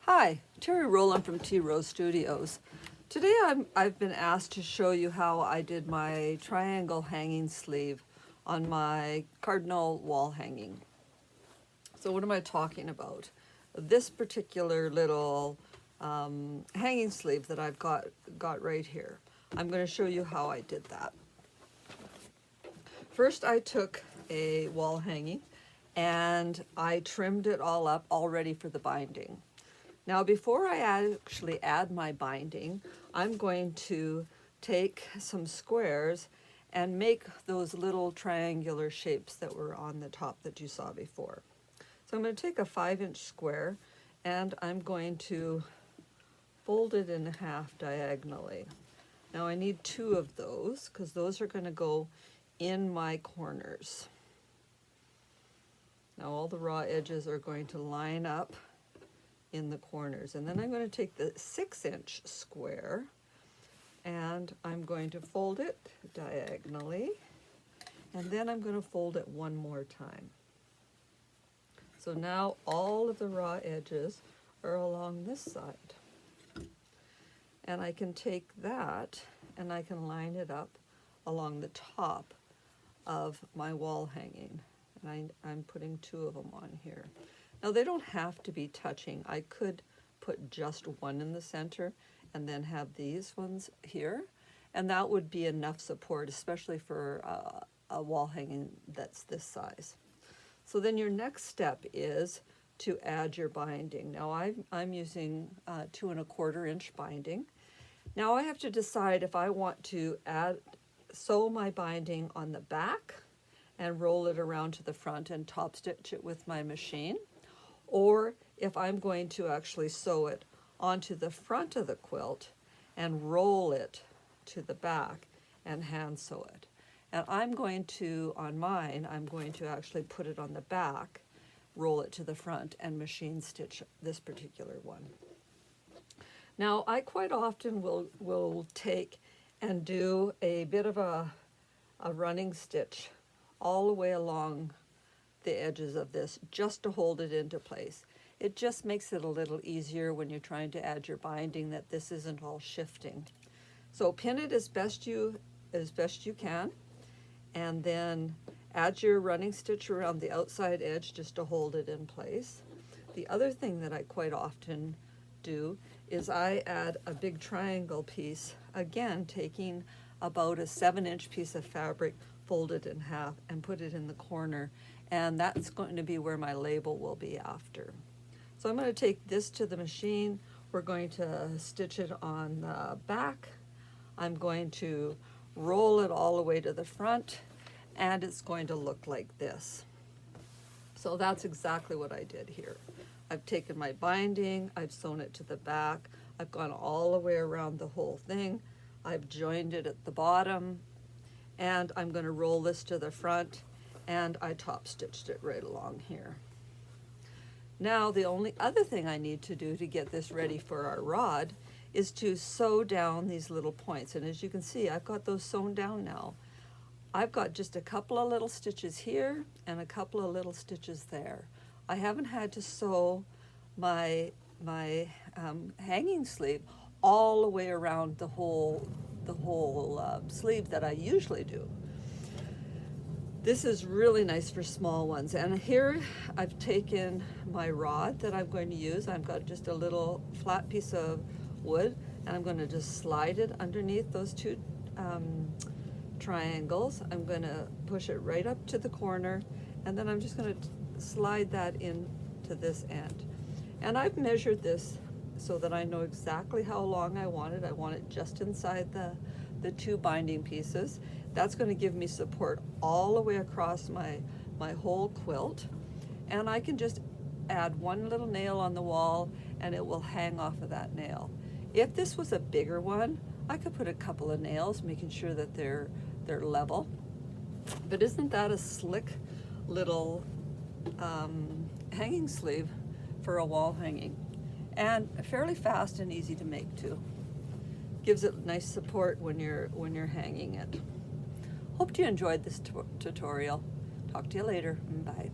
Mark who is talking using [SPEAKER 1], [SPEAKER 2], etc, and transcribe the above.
[SPEAKER 1] Hi, Terry Rowland from T Rose Studios. Today I've been asked to show you how I did my triangle hanging sleeve on my cardinal wall hanging. So what am I talking about? This particular little hanging sleeve that I've got right here. I'm going to show you how I did that. First I took a wall hanging and I trimmed it all up, all ready for the binding. Now before I actually add my binding, I'm going to take some squares and make those little triangular shapes that were on the top that you saw before. So I'm going to take a 5-inch square and I'm going to fold it in half diagonally. Now I need 2 of those because those are going to go in my corners. Now all the raw edges are going to line up in the corners. And then I'm going to take the 6-inch square and I'm going to fold it diagonally, and then I'm going to fold it one more time. So now all of the raw edges are along this side. And I can take that and I can line it up along the top of my wall hanging. And I'm putting 2 of them on here. Now they don't have to be touching. I could put just one in the center and then have these ones here, and that would be enough support, especially for a wall hanging that's this size. So then your next step is to add your binding. Now I'm using 2 1/4 inch binding. Now I have to decide if I want to sew my binding on the back and roll it around to the front and top stitch it with my machine, or if I'm going to actually sew it onto the front of the quilt and roll it to the back and hand sew it. And I'm going to, on mine, I'm going to actually put it on the back, roll it to the front, and machine stitch this particular one. Now I quite often will take and do a bit of a running stitch all the way along the edges of this just to hold it into place. It just makes it a little easier when you're trying to add your binding that this isn't all shifting. So pin it as best you can, and then add your running stitch around the outside edge just to hold it in place. The other thing that I quite often do is I add a big triangle piece, again taking about a 7-inch piece of fabric, fold it in half and put it in the corner, and that's going to be where my label will be after. So I'm going to take this to the machine. We're going to stitch it on the back. I'm going to roll it all the way to the front, and it's going to look like this. So that's exactly what I did here. I've taken my binding, I've sewn it to the back, I've gone all the way around the whole thing, I've joined it at the bottom, and I'm going to roll this to the front, and I top stitched it right along here. Now the only other thing I need to do to get this ready for our rod is to sew down these little points, and as you can see I've got those sewn down now. I've got just a couple of little stitches here and a couple of little stitches there. I haven't had to sew my hanging sleeve all the way around the whole sleeve that I usually do. This is really nice for small ones. And here I've taken my rod that I'm going to use. I've got just a little flat piece of wood, and I'm going to just slide it underneath those 2 triangles. I'm going to push it right up to the corner, and then I'm just going to slide that in to this end. And I've measured this so that I know exactly how long I want it. I want it just inside the 2 binding pieces. That's going to give me support all the way across my whole quilt. And I can just add one little nail on the wall and it will hang off of that nail. If this was a bigger one, I could put a couple of nails, making sure that they're level. But isn't that a slick little hanging sleeve for a wall hanging? And fairly fast and easy to make too. Gives it nice support when you're hanging it. Hope you enjoyed this tutorial. Talk to you later. Bye.